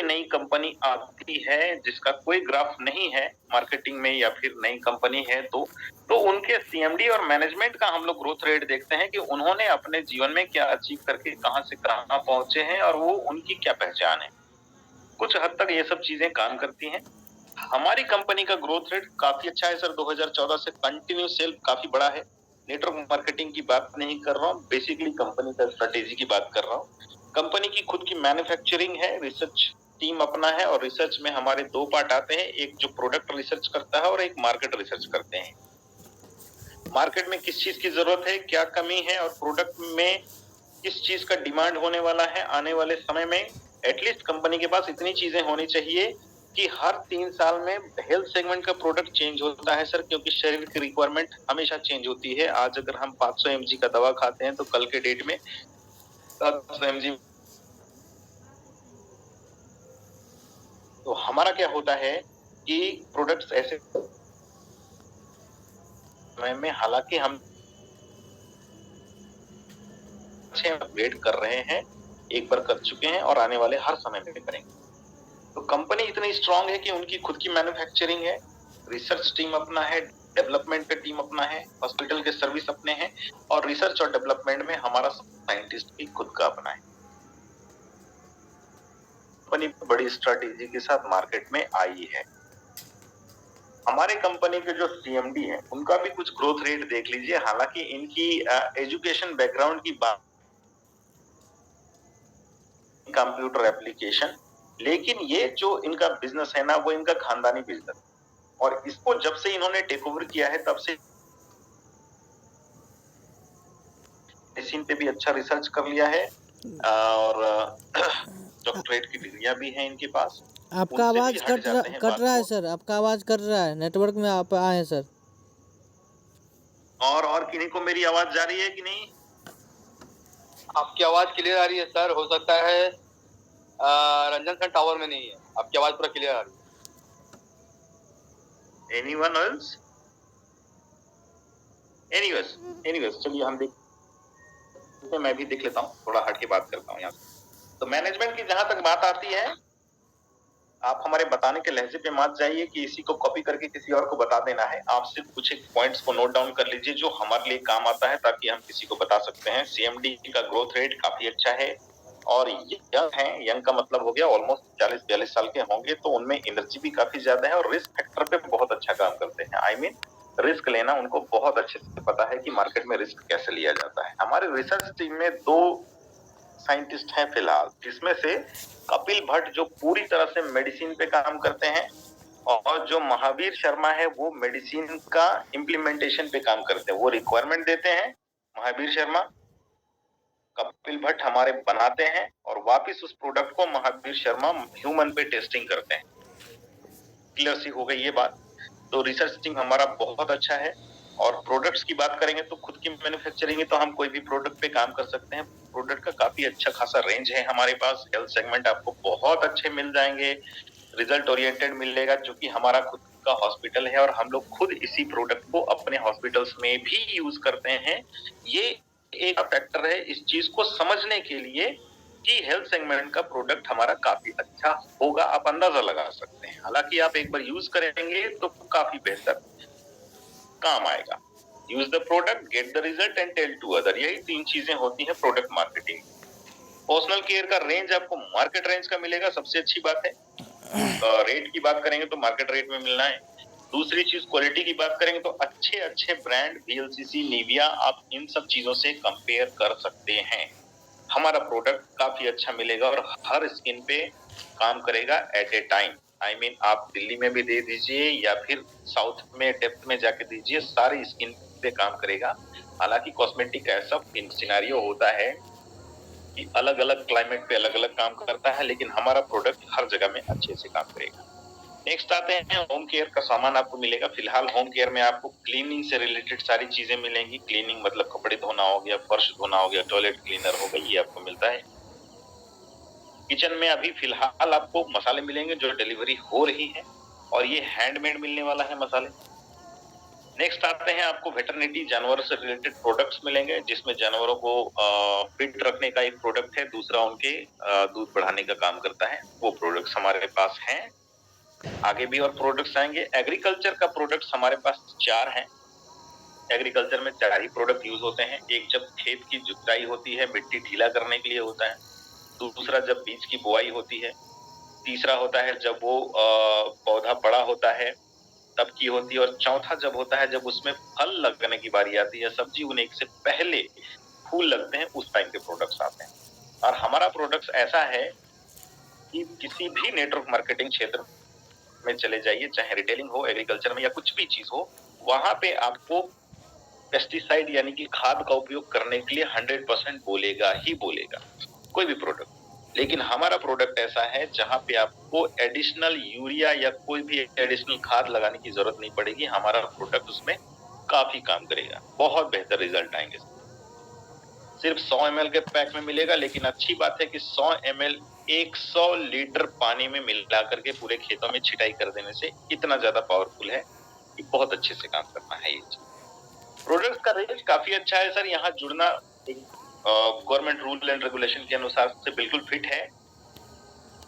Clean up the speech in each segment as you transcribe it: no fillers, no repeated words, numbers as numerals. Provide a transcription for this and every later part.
कोई नई कंपनी आती है जिसका कोई ग्राफ नहीं है मार्केटिंग में या फिर नई कंपनी है तो उनके सीएमडी और मैनेजमेंट का हम लोग ग्रोथ रेट देखते हैं कि उन्होंने अपने जीवन में क्या अचीव करके कहाँ से कहाँ पहुंचे हैं और वो उनकी क्या पहचान है। कुछ हद तक ये सब चीजें काम करती हैं। हमारी कंपनी का ग्रोथ रेट काफी अच्छा है सर। 2014 से कंटिन्यू सेल काफी बड़ा है। नेटवर्क मार्केटिंग की बात नहीं कर रहा हूँ, बेसिकली कंपनी का स्ट्रेटेजी की बात कर रहा हूँ। कंपनी की खुद की मैन्युफैक्चरिंग है, रिसर्च टीम अपना है और रिसर्च में हमारे दो पार्ट आते हैं, एक जो प्रोडक्ट रिसर्च करता है और एक मार्केट रिसर्च करते हैं। मार्केट में किस चीज की जरूरत है, क्या कमी है और प्रोडक्ट में किस चीज का डिमांड होने वाला है आने वाले समय में। एटलीस्ट कंपनी के पास इतनी चीजें होनी चाहिए कि हर 3 साल में हेल्थ सेगमेंट का प्रोडक्ट चेंज होता है सर, क्योंकि शरीर की रिक्वायरमेंट हमेशा चेंज होती है। आज अगर हम 500 mg का दवा खाते हैं तो कल के डेट में 700 mg। तो हमारा क्या होता है कि प्रोडक्ट्स ऐसे समय में, हालांकि हम अच्छे अपग्रेड कर रहे हैं, एक बार कर चुके हैं और आने वाले हर समय में करेंगे। तो कंपनी इतनी स्ट्रांग है कि उनकी खुद की मैन्युफैक्चरिंग है, रिसर्च टीम अपना है, डेवलपमेंट का टीम अपना है, हॉस्पिटल के सर्विस अपने हैं और रिसर्च और डेवलपमेंट में हमारा साइंटिस्ट भी खुद का अपना है। कंपनी बड़ी स्ट्रेटेजी के साथ मार्केट में आई है। हमारे कंपनी के जो सीएमडी हैं उनका भी कुछ ग्रोथ रेट देख लीजिए। हालांकि इनकी एजुकेशन बैकग्राउंड की बात, कंप्यूटर एप्लीकेशन, लेकिन ये जो इनका बिजनेस है ना वो इनका खानदानी बिजनेस, और इसको जब से इन्होंने टेक ओवर किया है तब से मेडिसिन पे भी अच्छा रिसर्च कर लिया है और डॉक्टरेट की डिग्रियां भी हैं इनके पास। आपका उनसे आवाज भी हट जाते हैं कट बात रहा है को। सर, आपका आवाज कट रहा है। नेटवर्क में आप आए सर। और किन्हीं को मेरी आवाज जा रही है कि नहीं? आपकी आवाज क्लियर आ रही है सर। हो सकता है रंजन सर टावर में नहीं है, आपकी आवाज पूरा क्लियर आ रही है। Anyone else? एनीवेज चलिए हम देखते, मैं भी देख लेता हूँ, थोड़ा हट के बात करता हूँ यहाँ से। तो मैनेजमेंट की जहां तक बात आती है, आप हमारे बताने के लहजे पे मत जाइए कि इसी को कॉपी करके किसी और को बता देना है। आप सिर्फ कुछ एक पॉइंट्स को नोट डाउन कर लीजिए जो हमारे लिए काम आता है, ताकि हम किसी को बता सकते हैं। सीएमडी का ग्रोथ रेट काफी अच्छा है और यंग है। यंग का मतलब हो गया ऑलमोस्ट 40-42 साल के होंगे, तो उनमें एनर्जी भी काफी ज्यादा है और रिस्क फैक्टर पे बहुत अच्छा काम करते हैं। आई मीन रिस्क लेना उनको बहुत अच्छे से पता है कि मार्केट में रिस्क कैसे लिया जाता है। हमारे रिसर्च टीम में 2 साइंटिस्ट हैं फिलहाल, जिसमें से कपिल भट्ट जो पूरी तरह से मेडिसिन पे काम करते हैं और जो महावीर शर्मा है वो मेडिसिन का इम्प्लीमेंटेशन पे काम करते हैं। वो रिक्वायरमेंट देते हैं महावीर शर्मा, कपिल भट्ट हमारे बनाते हैं और वापस उस प्रोडक्ट को महावीर शर्मा ह्यूमन पे टेस्टिंग करते हैं। क्लियर सी हो गई ये बात। तो रिसर्च टीम हमारा बहुत अच्छा है। और प्रोडक्ट्स की बात करेंगे तो खुद की मैन्युफैक्चरिंग है, तो हम कोई भी प्रोडक्ट पे काम कर सकते हैं। प्रोडक्ट का काफी अच्छा खासा रेंज है हमारे पास। हेल्थ सेगमेंट आपको बहुत अच्छे मिल जाएंगे, रिजल्ट ओरिएंटेड मिलेगा, क्योंकि हमारा खुद का हॉस्पिटल है और हम लोग खुद इसी प्रोडक्ट को अपने हॉस्पिटल्स में भी यूज करते हैं। ये एक फैक्टर है इस चीज को समझने के लिए कि हेल्थ सेगमेंट का प्रोडक्ट हमारा काफी अच्छा होगा, आप अंदाजा लगा सकते हैं। हालांकि आप एक बार यूज करेंगे तो काफी बेहतर काम आएगा। Use the product, get the result and tell to other, यही 3 चीजें होती हैं प्रोडक्ट मार्केटिंग। पर्सनल केयर का रेंज आपको मार्केट रेंज का मिलेगा, सबसे अच्छी बात है। रेट की बात करेंगे तो मार्केट रेट में मिलना है। दूसरी चीज क्वालिटी की बात करेंगे तो अच्छे अच्छे ब्रांड वीएलसीसी, निविया, आप इन सब चीजों से कंपेयर कर सकते हैं। हमारा प्रोडक्ट काफी अच्छा मिलेगा और हर स्किन पे काम करेगा at a time. I mean आप दिल्ली में भी दे दीजिए या फिर साउथ में डेप्थ में जाके दीजिए, सारी स्किन पे काम करेगा। हालांकि कॉस्मेटिक का ऐसा सिनेरियो होता है कि अलग अलग क्लाइमेट पे अलग अलग काम करता है, लेकिन हमारा प्रोडक्ट हर जगह में अच्छे से काम करेगा। नेक्स्ट आते हैं, होम केयर का सामान आपको मिलेगा। फिलहाल होम केयर में आपको क्लीनिंग से रिलेटेड सारी चीजें मिलेंगी। क्लीनिंग मतलब कपड़े धोना हो गया, फर्श धोना हो गया, टॉयलेट क्लीनर हो गई, ये आपको मिलता है। किचन में अभी फिलहाल आपको मसाले मिलेंगे जो डिलीवरी हो रही है और ये हैंडमेड मिलने वाला है मसाले। नेक्स्ट आते हैं, आपको वेटरनिटी जानवरों से रिलेटेड प्रोडक्ट्स मिलेंगे, जिसमें जानवरों को फिट रखने का एक प्रोडक्ट है, दूसरा उनके दूध बढ़ाने का काम करता है। वो प्रोडक्ट्स हमारे पास हैं। आगे भी और प्रोडक्ट्स आएंगे। एग्रीकल्चर का प्रोडक्ट्स हमारे पास 4 हैं। एग्रीकल्चर में 4 ही प्रोडक्ट यूज होते हैं। एक जब खेत की जुताई होती है, मिट्टी ढीला करने के लिए होता है। दूसरा जब बीज की बुआई होती है। तीसरा होता है जब वो पौधा बड़ा होता है तब की होती है। और चौथा जब होता है जब उसमें फल लगने की बारी आती है, सब्जी उगने से पहले फूल लगते हैं, उस टाइम के प्रोडक्ट्स आते हैं। और हमारा प्रोडक्ट्स ऐसा है कि किसी भी नेटवर्क मार्केटिंग क्षेत्र में चले जाइए, चाहे रिटेलिंग हो, एग्रीकल्चर में या कुछ भी चीज हो, वहां पे आपको पेस्टिसाइड यानी कि खाद का उपयोग करने के लिए 100% बोलेगा ही बोलेगा, कोई भी प्रोडक्ट। लेकिन हमारा प्रोडक्ट ऐसा है जहां पे आपको एडिशनल यूरिया या कोई भी एडिशनल खाद लगाने की जरूरत नहीं पड़ेगी। हमारा प्रोडक्ट उसमें काफी काम करेगा, बहुत बेहतर रिजल्ट आएंगे। सिर्फ 100 ml के पैक में मिलेगा, लेकिन अच्छी बात है कि 100 ml 100 लीटर पानी में मिला करके पूरे खेतों में छिटाई कर देने से इतना ज्यादा पावरफुल है कि बहुत अच्छे से काम करना है ये चीज। प्रोडक्ट का रेंज काफी अच्छा है सर। यहाँ जुड़ना एक गवर्नमेंट रूल एंड रेगुलेशन के अनुसार से बिल्कुल फिट है।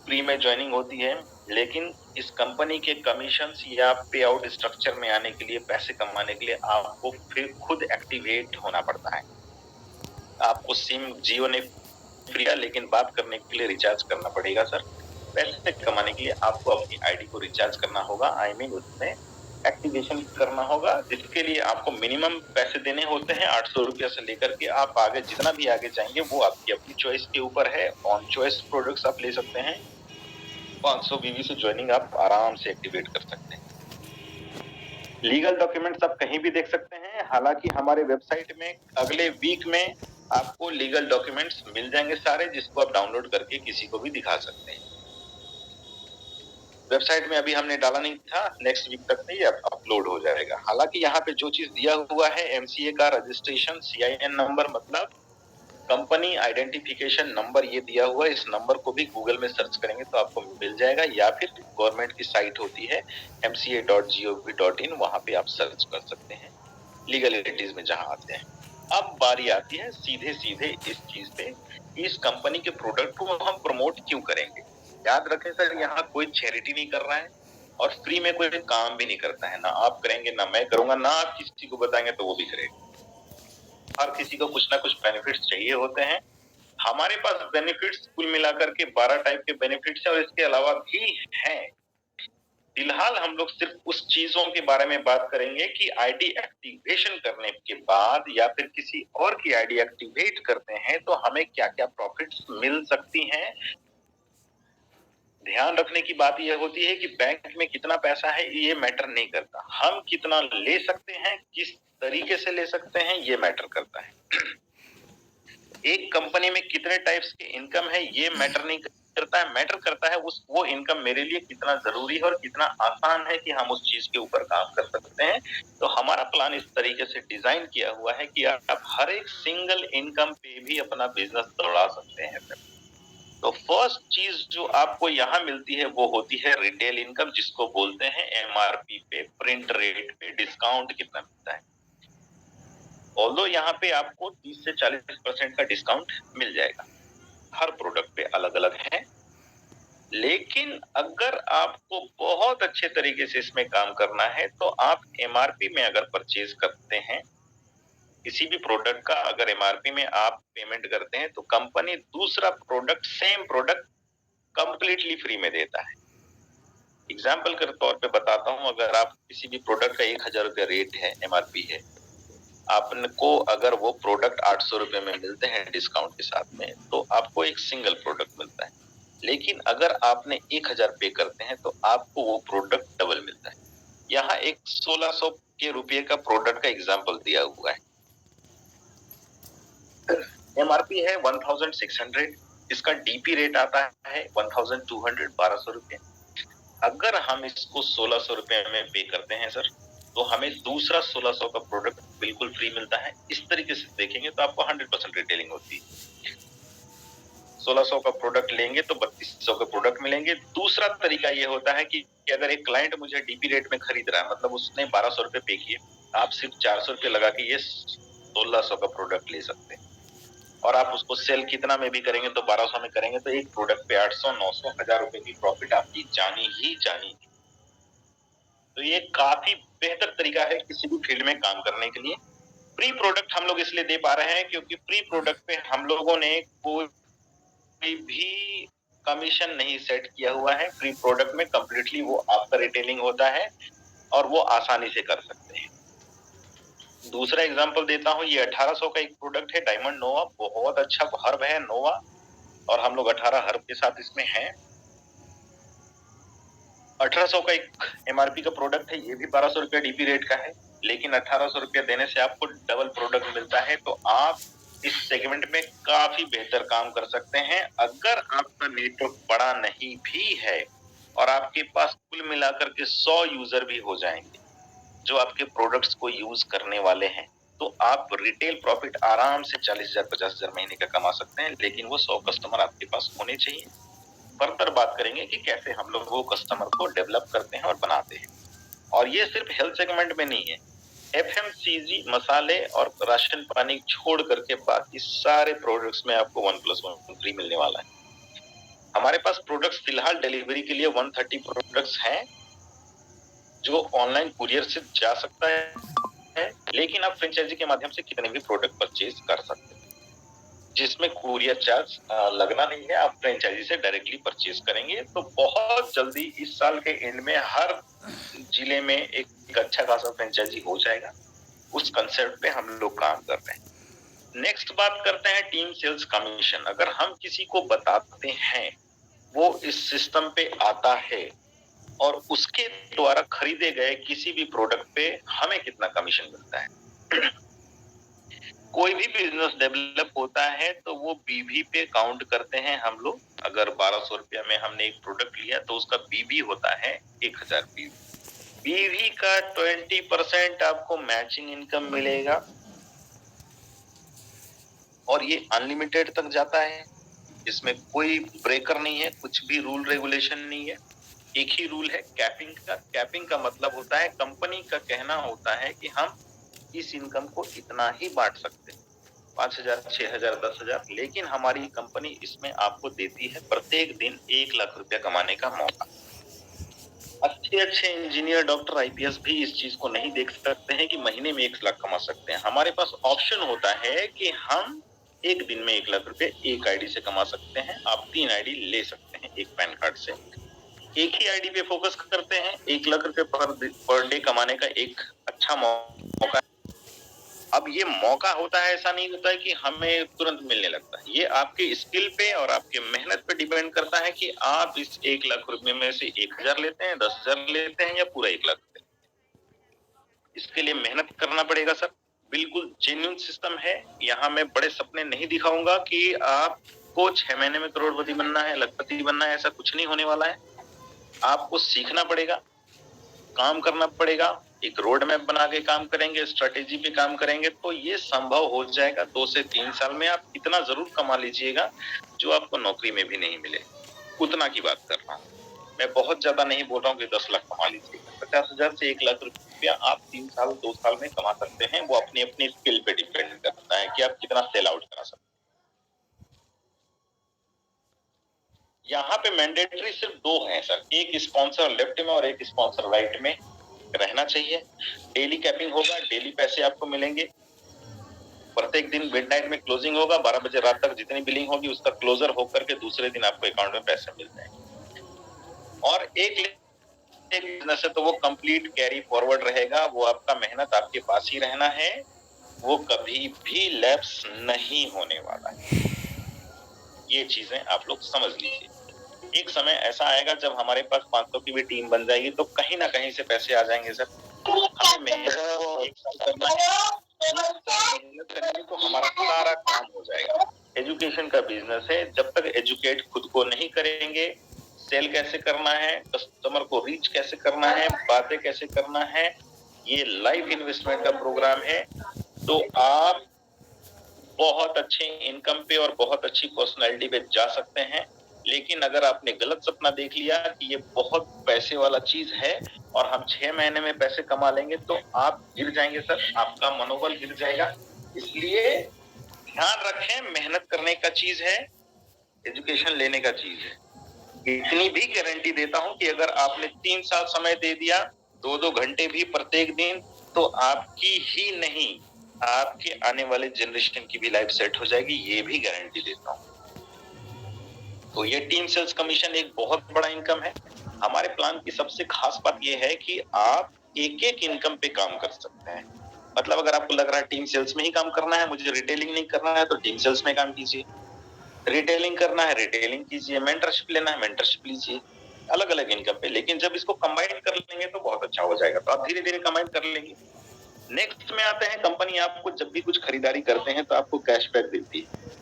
फ्री में ज्वाइनिंग होती है, लेकिन इस कंपनी के कमीशंस या पे आउट स्ट्रक्चर में आने के लिए, पैसे कमाने के लिए आपको फिर खुद एक्टिवेट होना पड़ता है। आपको सिम जियो ने फ्री है, लेकिन बात करने के लिए रिचार्ज करना पड़ेगा सर। पैसे कमाने के लिए आपको अपनी आईडी को रिचार्ज करना होगा, आई मीन उसमें एक्टिवेशन करना होगा, जिसके लिए आपको मिनिमम पैसे देने होते हैं 800 रुपया से लेकर के आप आगे जितना भी आगे जाएंगे वो आपकी अपनी चॉइस के ऊपर है। ऑन चॉइस प्रोडक्ट्स आप ले सकते हैं। 500 बीवी से ज्वाइनिंग आप आराम से एक्टिवेट कर सकते हैं। लीगल डॉक्यूमेंट्स आप कहीं भी देख सकते हैं। हालांकि हमारे वेबसाइट में अगले वीक में आपको लीगल डॉक्यूमेंट्स मिल जाएंगे सारे, जिसको आप डाउनलोड करके किसी को भी दिखा सकते हैं। वेबसाइट में अभी हमने डाला नहीं था, नेक्स्ट वीक तक में ये अपलोड हो जाएगा। हालांकि यहाँ पे जो चीज दिया हुआ है, एमसीए का रजिस्ट्रेशन CIN नंबर, मतलब कंपनी आइडेंटिफिकेशन नंबर, ये दिया हुआ है। इस नंबर को भी गूगल में सर्च करेंगे तो आपको मिल जाएगा, या फिर गवर्नमेंट की साइट होती है mca.gov.in, वहां पे आप सर्च कर सकते हैं लीगलिटीज में जहां आते हैं। अब बारी आती है सीधे सीधे इस चीज पे, इस कंपनी के प्रोडक्ट को हम प्रमोट क्यों करेंगे। याद रखें सर, यहाँ कोई चैरिटी नहीं कर रहा है और फ्री में कोई काम भी नहीं करता है। ना आप करेंगे, ना मैं करूंगा, ना आप किसी को बताएंगे तो वो भी करेगा। हर किसी को कुछ ना कुछ बेनिफिट्स चाहिए होते हैं। हमारे पास बेनिफिट्स कुल मिलाकर के 12 टाइप के बेनिफिट्स है और इसके अलावा भी हैं। फिलहाल हम लोग सिर्फ उस चीजों के बारे में बात करेंगे कि आईडी एक्टिवेशन करने के बाद या फिर किसी और की आईडी एक्टिवेट करते हैं तो हमें क्या क्या प्रॉफिट्स मिल सकती हैं। ध्यान रखने की बात यह होती है कि बैंक में कितना पैसा है ये मैटर नहीं करता, हम कितना ले सकते हैं, किस तरीके से ले सकते हैं, ये मैटर करता है। एक कंपनी में कितने टाइप्स के इनकम है ये मैटर नहीं करता है, मैटर करता है वो इनकम मेरे लिए कितना जरूरी है और कितना आसान है कि हम उस चीज के ऊपर काम कर सकते हैं। तो हमारा प्लान इस तरीके से डिजाइन किया हुआ है कि आप हर एक सिंगल इनकम पे भी अपना बिजनेस दौड़ा सकते हैं सर। तो फर्स्ट चीज जो आपको यहाँ मिलती है वो होती है रिटेल इनकम, जिसको बोलते हैं MRP पे, प्रिंट रेट पे डिस्काउंट कितना मिलता है। ऑल्दो यहाँ पे आपको 30 से 40% का डिस्काउंट मिल जाएगा, हर प्रोडक्ट पे अलग अलग है। लेकिन अगर आपको बहुत अच्छे तरीके से इसमें काम करना है तो आप MRP में अगर परचेज करते हैं किसी भी प्रोडक्ट का, अगर MRP में आप पेमेंट करते हैं तो कंपनी दूसरा product, same product completely free में देता है। एग्जाम्पल के तौर पे बताता हूं, अगर आप किसी भी प्रोडक्ट का 1000 रुपया रेट है, MRP है, आपको अगर वो प्रोडक्ट 800 रुपए में मिलते हैं डिस्काउंट के साथ में, तो आपको एक सिंगल प्रोडक्ट मिलता है। लेकिन अगर आपने 1000 पे करते हैं तो आपको वो प्रोडक्ट डबल मिलता है। यहाँ एक 1600 के रुपये का प्रोडक्ट का एग्जाम्पल दिया हुआ है। MRP है 1600, इसका DP रेट आता है 1200, 1200 रुपये। अगर हम इसको 1600 रुपए में पे करते हैं सर, तो हमें दूसरा 1600 का प्रोडक्ट बिल्कुल फ्री मिलता है। इस तरीके से देखेंगे तो आपको 100% रिटेलिंग होती है। 1600 का प्रोडक्ट लेंगे तो 3200 के प्रोडक्ट मिलेंगे। दूसरा तरीका ये होता है कि अगर एक क्लाइंट मुझे DP रेट में खरीद रहा है, मतलब उसने 1200 रुपए पे किए, आप सिर्फ 400 रुपये लगा के ये 1600 का प्रोडक्ट ले सकते हैं। और आप उसको सेल कितना में भी करेंगे तो 1200 में करेंगे तो एक प्रोडक्ट पे 800, 900, 1000 रुपए की प्रॉफिट आपकी जानी ही जानी। तो ये काफी बेहतर तरीका है किसी भी फील्ड में काम करने के लिए। प्री प्रोडक्ट हम लोग इसलिए दे पा रहे हैं क्योंकि प्री प्रोडक्ट पे हम लोगों ने कोई भी कमीशन नहीं सेट किया हुआ है। प्री प्रोडक्ट में कंप्लीटली वो आपका रिटेलिंग होता है और वो आसानी से कर सकते हैं। दूसरा एग्जांपल देता हूं, ये 1800 का एक प्रोडक्ट है डायमंड नोवा, बहुत अच्छा हर्ब है नोवा और हम लोग 18 हर्ब के साथ इसमें हैं। 1800 का एक एमआरपी का प्रोडक्ट है, ये भी 1200 रुपया डीपी रेट का है, लेकिन 1800 रुपया देने से आपको डबल प्रोडक्ट मिलता है। तो आप इस सेगमेंट में काफी बेहतर काम कर सकते हैं। अगर आपका नेटवर्क बड़ा नहीं भी है और आपके पास कुल मिलाकर के 100 यूजर भी हो जाएंगे जो आपके प्रोडक्ट्स को यूज करने वाले हैं, तो आप रिटेल प्रॉफिट आराम से 40,000 50,000 महीने का कमा सकते हैं। लेकिन वो 100 कस्टमर आपके पास होने चाहिए। फर्दर बात करेंगे कि कैसे हम लोग वो कस्टमर को डेवलप करते हैं और बनाते हैं। और ये सिर्फ हेल्थ सेगमेंट में नहीं है, एफएमसीजी, मसाले और राशन पानी छोड़ करके बाकी सारे प्रोडक्ट्स में आपको 1+1 फ्री मिलने वाला है। हमारे पास प्रोडक्ट्स फिलहाल डिलीवरी के लिए 130 प्रोडक्ट्स हैं जो ऑनलाइन कुरियर से जा सकता है, लेकिन आप फ्रेंचाइजी के माध्यम से कितने भी प्रोडक्ट परचेज कर सकते हैं जिसमें कुरियर चार्ज लगना नहीं है। आप फ्रेंचाइजी से डायरेक्टली परचेज करेंगे तो बहुत जल्दी इस साल के एंड में हर जिले में एक अच्छा खासा फ्रेंचाइजी हो जाएगा। उस कंसेप्ट पे हम लोग काम कर रहे हैं। नेक्स्ट बात करते हैं टीम सेल्स कमीशन। अगर हम किसी को बताते हैं वो इस सिस्टम पे आता है और उसके द्वारा खरीदे गए किसी भी प्रोडक्ट पे हमें कितना कमीशन मिलता है। कोई भी बिजनेस डेवलप होता है तो वो बीवी पे काउंट करते हैं हम लोग। अगर 1200 रुपया में हमने एक प्रोडक्ट लिया तो उसका बीवी होता है 1000 बीवी। बीवी का 20% आपको मैचिंग इनकम मिलेगा और ये अनलिमिटेड तक जाता है। इसमें कोई ब्रेकर नहीं है, कुछ भी रूल रेगुलेशन नहीं है। एक ही रूल है कैपिंग का। कैपिंग का मतलब होता है कंपनी का कहना होता है कि हम इस इनकम को इतना ही बांट सकते हैं, 5,000, 6,000, 10,000, लेकिन हमारी कंपनी इसमें आपको देती है प्रत्येक दिन 1 लाख रुपया कमाने का मौका। अच्छे इंजीनियर, डॉक्टर, आईपीएस भी इस चीज को नहीं देख सकते हैं कि महीने में 1 लाख कमा सकते हैं। हमारे पास ऑप्शन होता है कि हम एक दिन में 1 लाख रुपए एक आईडी से कमा सकते हैं। आप 3 आईडी ले सकते हैं एक पैन कार्ड से। एक ही आईडी पे फोकस करते हैं, 1 लाख रुपए पर डे कमाने का एक अच्छा मौका। अब ये मौका होता है, ऐसा नहीं होता है कि हमें तुरंत मिलने लगता है। ये आपके स्किल पे और आपके मेहनत पे डिपेंड करता है कि आप इस 1 लाख रुपए में से 1,000 लेते हैं, 10,000 लेते हैं या पूरा 1 लाख रुपए। इसके लिए मेहनत करना पड़ेगा सर। बिल्कुल जेन्युइन सिस्टम है। यहाँ मैं बड़े सपने नहीं दिखाऊंगा कि आपको 6 महीने में करोड़पति बनना है, लखपति बनना है, ऐसा कुछ नहीं होने वाला है। आपको सीखना पड़ेगा, काम करना पड़ेगा, एक रोड मैप बना के काम करेंगे, स्ट्रेटेजी पे काम करेंगे तो ये संभव हो जाएगा। 2 से 3 साल में आप इतना जरूर कमा लीजिएगा जो आपको नौकरी में भी नहीं मिले। उतना की बात कर रहा हूँ मैं, बहुत ज्यादा नहीं बोल रहा हूँ कि 10 लाख कमा लीजिएगा। 50,000 से 1 लाख रुपया आप 3 साल 2 साल में कमा सकते हैं। वो अपनी अपनी स्किल पे डिपेंड करता है कि आप कितना सेल आउट करा सकते हैं। यहाँ पे मैंडेटरी सिर्फ 2 हैं सर, एक स्पॉन्सर लेफ्ट में और एक स्पॉन्सर राइट में रहना चाहिए। डेली कैपिंग होगा, डेली पैसे आपको मिलेंगे। प्रत्येक दिन मिडनाइट में क्लोजिंग होगा, 12 बजे रात तक जितनी बिलिंग होगी उसका क्लोजर होकर के दूसरे दिन आपको अकाउंट में पैसे मिल जाएंगे। और एक बिजनेस है तो वो कंप्लीट कैरी फॉरवर्ड रहेगा। वो आपका मेहनत आपके पास ही रहना है, वो कभी भी लैप्स नहीं होने वाला है। ये चीजें आप लोग समझ लीजिए। एक समय ऐसा आएगा जब हमारे पास 500 की भी टीम बन जाएगी तो कहीं ना कहीं से पैसे आ जाएंगे सर। हमें मेहनत एक साल करना है, मेहनत करेंगे तो हमारा सारा काम हो जाएगा। एजुकेशन का बिजनेस है, जब तक एजुकेट खुद को नहीं करेंगे, सेल कैसे करना है, कस्टमर को रीच कैसे करना है, बातें कैसे करना है, ये लाइफ इन्वेस्टमेंट का प्रोग्राम है। तो आप बहुत अच्छे इनकम पे और बहुत अच्छी पर्सनैलिटी पे जा सकते हैं। लेकिन अगर आपने गलत सपना देख लिया कि ये बहुत पैसे वाला चीज है और हम 6 महीने में पैसे कमा लेंगे, तो आप गिर जाएंगे सर, आपका मनोबल गिर जाएगा। इसलिए ध्यान रखें, मेहनत करने का चीज है, एजुकेशन लेने का चीज है। इतनी भी गारंटी देता हूं कि अगर आपने 3 साल समय दे दिया, 2-2 घंटे भी प्रत्येक दिन, तो आपकी ही नहीं, आपके आने वाले जनरेशन की भी लाइफ सेट हो जाएगी, ये भी गारंटी देता हूं। तो ये टीम सेल्स कमीशन एक बहुत बड़ा इनकम है। हमारे प्लान की सबसे खास बात ये है कि आप एक-एक इनकम पे काम कर सकते हैं। मतलब अगर आपको लग रहा है टीम सेल्स में ही काम करना है, मुझे रिटेलिंग नहीं करना है, तो टीम सेल्स में काम कीजिए। रिटेलिंग करना है, रिटेलिंग कीजिए। मेंटरशिप लेना है, मेंटरशिप लीजिए। अलग-अलग इनकम पे, लेकिन जब इसको कंबाइन कर लेंगे तो बहुत अच्छा हो जाएगा। तो आप धीरे-धीरे कंबाइन कर लेंगे। नेक्स्ट में आते हैं, कंपनी आपको जब भी कुछ खरीदारी करते हैं तो आपको कैशबैक देती है।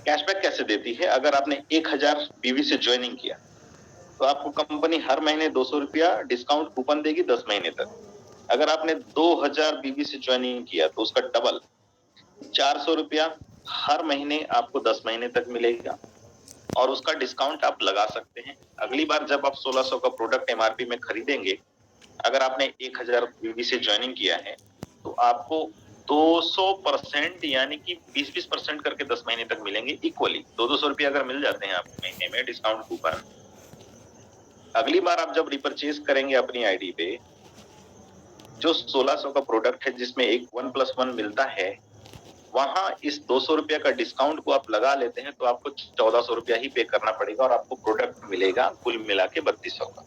कैशबैक कैसे देती है? अगर आपने 1000 बीवी से ज्वाइनिंग किया, तो आपको कंपनी हर महीने 200 रुपया डिस्काउंट कूपन देगी 10 महीने तक। अगर आपने 2000 बीवी से ज्वाइनिंग किया, तो उसका डबल 400 रुपया हर महीने आपको 10 महीने तक मिलेगा और उसका डिस्काउंट आप लगा सकते हैं। अगली बार जब आप 1600 का प्रोडक्ट एमआरपी में खरीदेंगे, अगर आपने 1000 बीवी से ज्वाइनिंग किया है, तो आपको 200% यानी कि 20-20% करके 10 महीने तक मिलेंगे इक्वली। 200 रुपया अगर मिल जाते हैं आपको महीने में डिस्काउंट कूपन, अगली बार आप जब रिपर्चेज करेंगे अपनी आईडी पे, जो 1600 का प्रोडक्ट है जिसमें एक 1+1 मिलता है, वहां इस 200 रुपया का डिस्काउंट को आप लगा लेते हैं, तो आपको 1400 रुपया ही पे करना पड़ेगा और आपको प्रोडक्ट मिलेगा कुल मिला के 3200 का।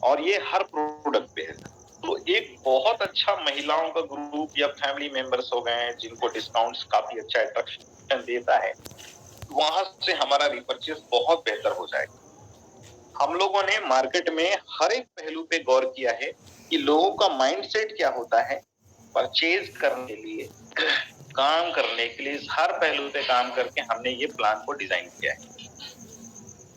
और ये हर प्रोडक्ट पे है। तो एक बहुत अच्छा महिलाओं का ग्रुप या फैमिली मेंबर्स हो गए हैं जिनको डिस्काउंट्स काफी अच्छा अट्रैक्शन देता है, वहां से हमारा रिपर्चेज बहुत बेहतर हो जाएगा। हम लोगों ने मार्केट में हर एक पहलू पे गौर किया है कि लोगों का माइंडसेट क्या होता है परचेज करने के लिए, काम करने के लिए। हर पहलू पे काम करके हमने ये प्लान को डिजाइन किया है।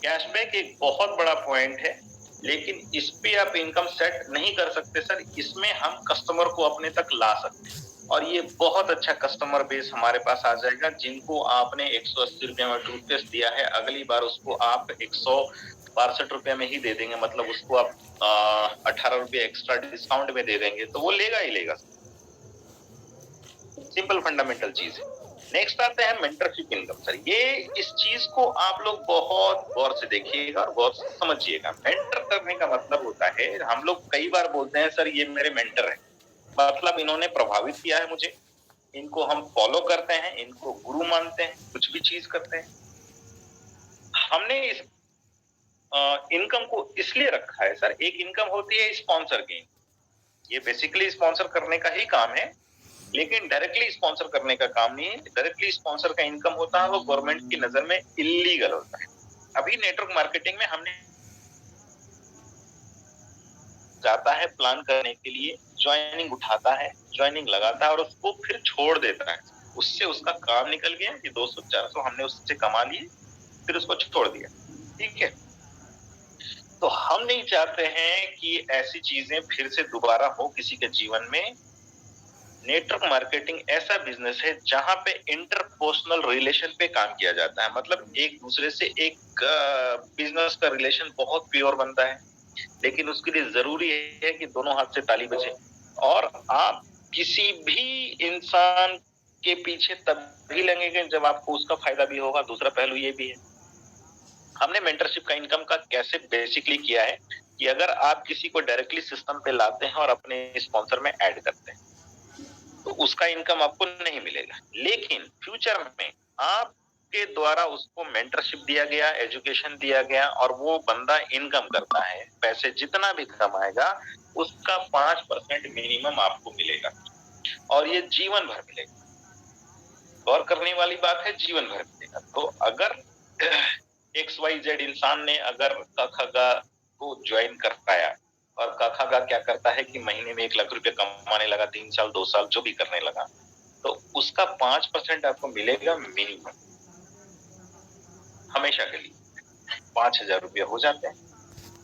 कैशबैक एक बहुत बड़ा पॉइंट है, लेकिन इस पे आप इनकम सेट नहीं कर सकते सर। इसमें हम कस्टमर को अपने तक ला सकते हैं और ये बहुत अच्छा कस्टमर बेस हमारे पास आ जाएगा। जिनको आपने 180 रुपए में टूथपेस्ट दिया है, अगली बार उसको आप 162 रुपए में ही दे देंगे। मतलब उसको आप 18 रुपए एक्स्ट्रा डिस्काउंट में दे देंगे, तो वो लेगा ही लेगा। सिंपल फंडामेंटल चीज है। नेक्स्ट आते हैं मेंटरशिप इनकम सर। ये इस चीज को आप लोग बहुत गौर से देखिएगा और गौर से समझिएगा। मेंटर करने का मतलब होता है, हम लोग कई बार बोलते हैं सर ये मेरे मेंटर है, मतलब इन्होंने प्रभावित किया है मुझे, इनको हम फॉलो करते हैं, इनको गुरु मानते हैं, कुछ भी चीज करते हैं। हमने इस इनकम को इसलिए रखा है सर, एक इनकम होती है स्पॉन्सर की, ये बेसिकली स्पॉन्सर करने का ही काम है, लेकिन डायरेक्टली स्पॉन्सर करने का काम नहीं है। डायरेक्टली स्पॉन्सर का इनकम होता है, वो गवर्नमेंट की नजर में इलीगल होता है। अभी नेटवर्क मार्केटिंग में हमने जाता है प्लान करने के लिए, ज्वाइनिंग उठाता है, ज्वाइनिंग लगाता है और उसको फिर छोड़ देता है। उससे उसका काम निकल गया कि 200-400 हमने उससे कमा लिए, फिर उसको छोड़ दिया। ठीक है, तो हम नहीं चाहते हैं कि ऐसी चीजें फिर से दोबारा हो किसी के जीवन में। नेटवर्क मार्केटिंग ऐसा बिजनेस है जहां पे इंटरपर्सनल रिलेशन पे काम किया जाता है। मतलब एक दूसरे से एक बिजनेस का रिलेशन बहुत प्योर बनता है, लेकिन उसके लिए जरूरी है कि दोनों हाथ से ताली बजे। और आप किसी भी इंसान के पीछे तभी लगेंगे जब आपको उसका फायदा भी होगा। दूसरा पहलू ये भी है, हमने मेंटरशिप का इनकम का कैसे बेसिकली किया है कि अगर आप किसी को डायरेक्टली सिस्टम पे लाते हैं और अपने स्पॉन्सर में ऐड करते हैं, तो उसका इनकम आपको नहीं मिलेगा। लेकिन फ्यूचर में आपके द्वारा उसको मेंटरशिप दिया गया, एजुकेशन दिया गया और वो बंदा इनकम करता है, पैसे जितना भी कमाएगा उसका 5% मिनिमम आपको मिलेगा और ये जीवन भर मिलेगा। गौर करने वाली बात है, जीवन भर मिलेगा। तो अगर XYZ इंसान ने अगर कखगा को ज्वाइन कर पाया और कखगा क्या करता है कि महीने में 1 लाख रुपए कमाने लगा, 3 साल 2 साल जो भी करने लगा, तो उसका 5% आपको मिलेगा मिनिमम, हमेशा के लिए 5000 रुपया हो जाते हैं।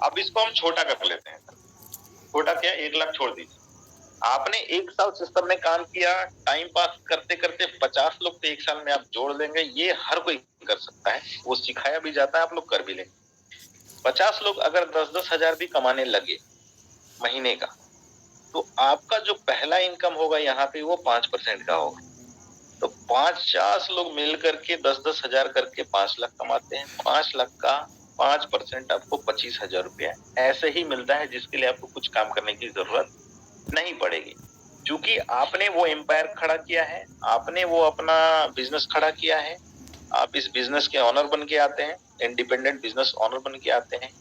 अब इसको हम छोटा कर लेते हैं। छोटा क्या, 1 लाख छोड़ दीजिए, आपने 1 साल सिस्टम में काम किया, टाइम पास करते करते 50 लोग तो 1 साल में आप जोड़ लेंगे, ये हर कोई कर सकता है, वो सिखाया भी जाता है, आप लोग कर भी लेंगे। 50 लोग अगर 10-10 हजार भी कमाने लगे महीने का, तो आपका जो पहला इनकम होगा यहाँ पे वो 5% का होगा। तो 50 लोग मिल करके 10-10 हजार करके 5 लाख कमाते हैं। 5 लाख का 5% आपको 25,000 रुपया ऐसे ही मिलता है, जिसके लिए आपको कुछ काम करने की जरूरत नहीं पड़ेगी। क्योंकि आपने वो एम्पायर खड़ा किया है, आपने वो अपना बिजनेस खड़ा किया है, आप इस बिजनेस के ऑनर बन के आते हैं, इंडिपेंडेंट बिजनेस ऑनर बन के आते हैं,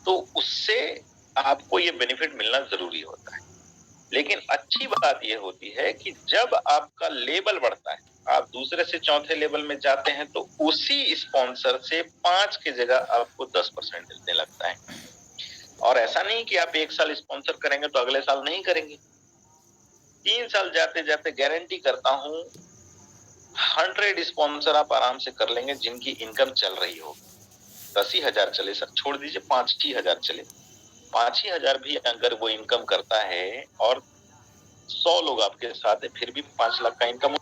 तो उससे आपको ये बेनिफिट मिलना जरूरी होता है। लेकिन अच्छी बात यह होती है कि जब आपका लेवल बढ़ता है, आप दूसरे से चौथे लेवल में जाते हैं, तो उसी स्पॉन्सर से 5 की जगह आपको 10% मिलने लगता है। और ऐसा नहीं कि आप 1 साल स्पॉन्सर करेंगे तो अगले साल नहीं करेंगे। 3 साल जाते जाते गारंटी करता हूं 100 स्पॉन्सर आप आराम से कर लेंगे, जिनकी इनकम चल रही हो। 10 ही हजार चले सर, छोड़ दीजिए 5 ही हजार चले, 5 ही हजार भी अगर वो इनकम करता है और 100 लोग आपके साथ है, फिर भी 5 लाख का इनकम।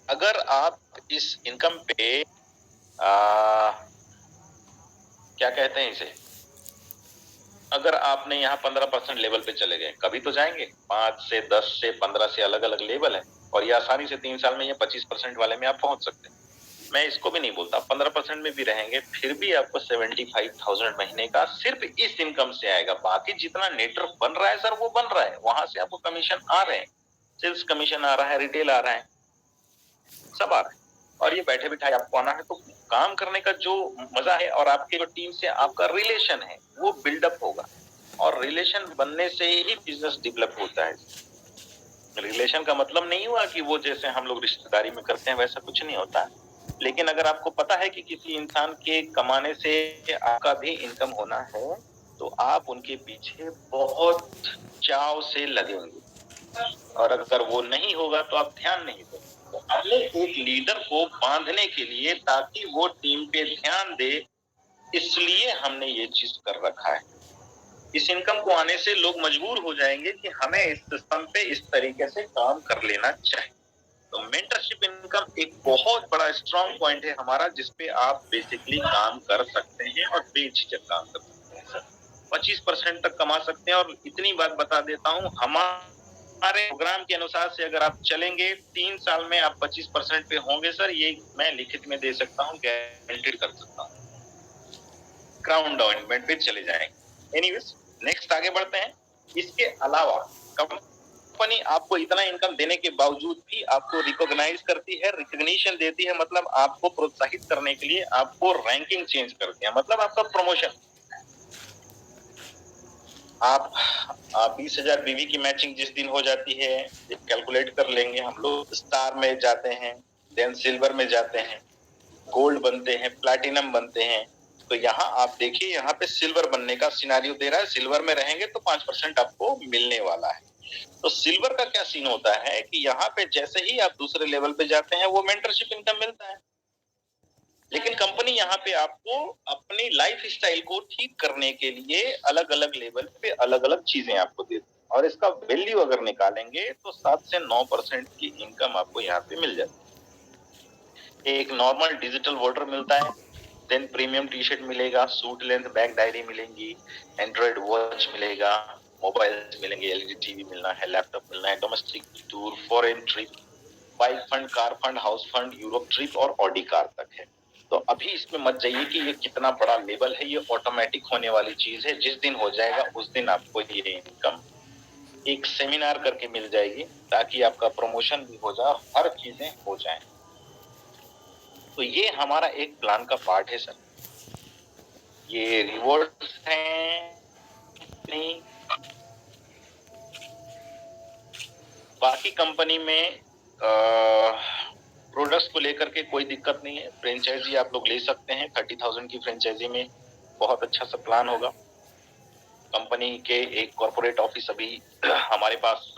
अगर आप इस इनकम पे क्या कहते हैं इसे, अगर आपने यहाँ 15% लेवल पे चले गए, कभी तो जाएंगे, 5 से 10 से 15 से अलग अलग लेवल है, और ये आसानी से 3 साल में ये 25% वाले में आप पहुंच सकते हैं। मैं इसको भी नहीं बोलता, 15% में भी रहेंगे फिर भी आपको 75,000 महीने का सिर्फ इस इनकम से आएगा। बाकी जितना नेटवर्क बन रहा है सर, वो बन रहा है, वहां से आपको कमीशन आ रहे हैं, सेल्स कमीशन आ रहा है, रिटेल आ रहा है, सब आ रहा है, और ये बैठे बिठाए आपको आना है। तो काम करने का जो मजा है, और आपके जो टीम से आपका रिलेशन है वो बिल्डअप होगा, और रिलेशन बनने से ही बिजनेस डेवलप होता है। रिलेशन का मतलब नहीं हुआ कि वो जैसे हम लोग रिश्तेदारी में करते हैं वैसा कुछ नहीं होता। लेकिन अगर आपको पता है कि किसी इंसान के कमाने से आपका भी इनकम होना है, तो आप उनके पीछे बहुत चाव से लगेंगे, और अगर वो नहीं होगा तो आप ध्यान नहीं देंगे। तो हमने एक लीडर को बांधने के लिए, ताकि वो टीम पे ध्यान दे, इसलिए हमने ये चीज कर रखा है। इस इनकम को आने से लोग मजबूर हो जाएंगे कि हमें इस सिस्टम पे इस तरीके से काम कर लेना चाहिए। तो मेंटरशिप इनकम एक बहुत बड़ा स्ट्रॉन्ग पॉइंट है हमारा, जिसपे आप बेसिकली काम कर सकते हैं और बेझिझक काम कर सकते हैं सर। 25% तक कमा सकते हैं, और इतनी बात बता देता हूँ, हमारे प्रोग्राम के अनुसार से अगर आप चलेंगे 3 साल में आप 25% पे होंगे सर, ये मैं लिखित में दे सकता हूँ, गारंटेड कर सकता हूँ, ग्राउंड डेवलपमेंट पे चले जाएंगे। एनीवेज, नेक्स्ट आगे बढ़ते हैं। इसके अलावा कंपनी आपको इतना इनकम देने के बावजूद भी आपको रिकॉग्नाइज करती है, रिकॉग्निशन देती है, मतलब आपको प्रोत्साहित करने के लिए आपको रैंकिंग चेंज करती है, मतलब आपका प्रमोशन। आप 20,000 बीवी की मैचिंग जिस दिन हो जाती है, कैलकुलेट कर लेंगे हम लोग, स्टार में जाते हैं, देन सिल्वर में जाते हैं, गोल्ड बनते हैं, प्लैटिनम बनते हैं। तो यहाँ आप देखिए, यहाँ पे सिल्वर बनने का सिनारियो दे रहा है, सिल्वर में रहेंगे तो 5% आपको मिलने वाला है। तो सिल्वर का क्या सीन होता है कि यहाँ पे जैसे ही आप दूसरे लेवल पे जाते हैं, वो मेंटरशिप इनकम मिलता है। लेकिन कंपनी यहाँ पे आपको अपनी लाइफ स्टाइल को ठीक करने के लिए अलग अलग लेवल पे अलग अलग चीजें आपको देती है, और इसका वैल्यू अगर निकालेंगे तो 7 से 9% की इनकम आपको यहाँ पे मिल जाती है। एक नॉर्मल डिजिटल वॉटर मिलता है, देन प्रीमियम टी शर्ट मिलेगा, सूट लेंथ बैग डायरी मिलेंगी, एंड्रॉइड वॉच मिलेगा, मोबाइल मिलेंगे, एलईडी टीवी मिलना है, लैपटॉप मिलना है, domestic tour, foreign trip, bike fund, car fund, house fund, Europe trip और ऑडी कार तक है। तो अभी इसमें मत जाइए कि ये कितना बड़ा लेवल है, ये ऑटोमेटिक होने वाली चीज है। जिस दिन हो जाएगा उस दिन आपको ये इनकम एक सेमिनार करके मिल जाएगी, ताकि आपका प्रमोशन भी हो जाए, हर चीजें हो जाए। तो ये हमारा एक प्लान का पार्ट है सर। ये रिवॉर्ड्स हैं नहीं, बाकी कंपनी में प्रोडक्ट्स को लेकर के कोई दिक्कत नहीं है। फ्रेंचाइजी आप लोग ले सकते हैं, 30,000 की फ्रेंचाइजी में बहुत अच्छा सा प्लान होगा। कंपनी के एक कॉर्पोरेट ऑफिस अभी हमारे पास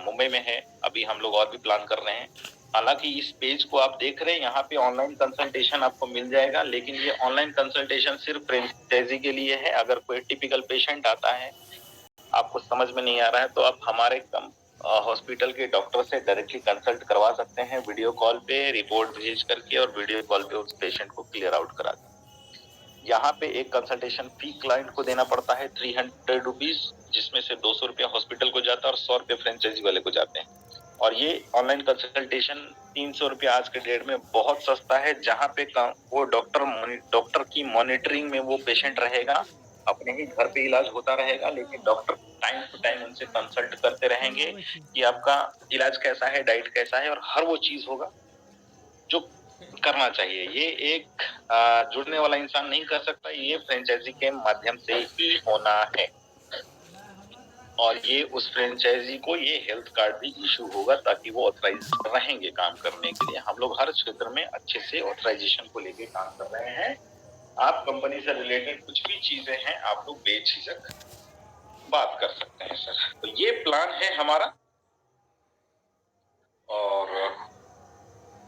मुंबई में है, अभी हम लोग और भी प्लान कर रहे हैं। हालांकि इस पेज को आप देख रहे हैं, यहाँ पे ऑनलाइन कंसल्टेशन आपको मिल जाएगा, लेकिन ये ऑनलाइन कंसल्टेशन सिर्फ फ्रेंचाइजी के लिए है। अगर कोई टिपिकल पेशेंट आता है, आपको समझ में नहीं आ रहा है, तो आप हमारे हॉस्पिटल के डॉक्टर से डायरेक्टली कंसल्ट करवा सकते हैं वीडियो कॉल पे, रिपोर्ट भेज करके, और वीडियो कॉल पे उस पेशेंट को क्लियर आउट करा दें। यहाँ पे एक कंसल्टेशन फी क्लाइंट को देना पड़ता है 300 रुपीज, जिसमें से 200 रुपया हॉस्पिटल को जाता है और 100 रुपये फ्रेंचाइजी वाले को जाते हैं। और ये ऑनलाइन कंसल्टेशन 300 रुपया आज के डेट में बहुत सस्ता है, जहाँ पे वो डॉक्टर की मॉनिटरिंग में वो पेशेंट रहेगा, अपने ही घर पे इलाज होता रहेगा, लेकिन डॉक्टर टाइम टू टाइम उनसे कंसल्ट करते रहेंगे कि आपका इलाज कैसा है, डाइट कैसा है, और हर वो चीज होगा जो करना चाहिए। ये एक जुड़ने वाला इंसान नहीं कर सकता, ये फ्रेंचाइजी के माध्यम से ही होना है। और ये उस फ्रेंचाइजी को ये हेल्थ कार्ड भी इशू होगा, ताकि वो ऑथराइज रहेंगे काम करने के लिए। हम लोग हर क्षेत्र में अच्छे से ऑथराइजेशन को लेके काम कर रहे हैं। आप कंपनी से रिलेटेड कुछ भी चीजें हैं, आप लोग बेझिझक बात कर सकते हैं सर। तो ये प्लान है हमारा।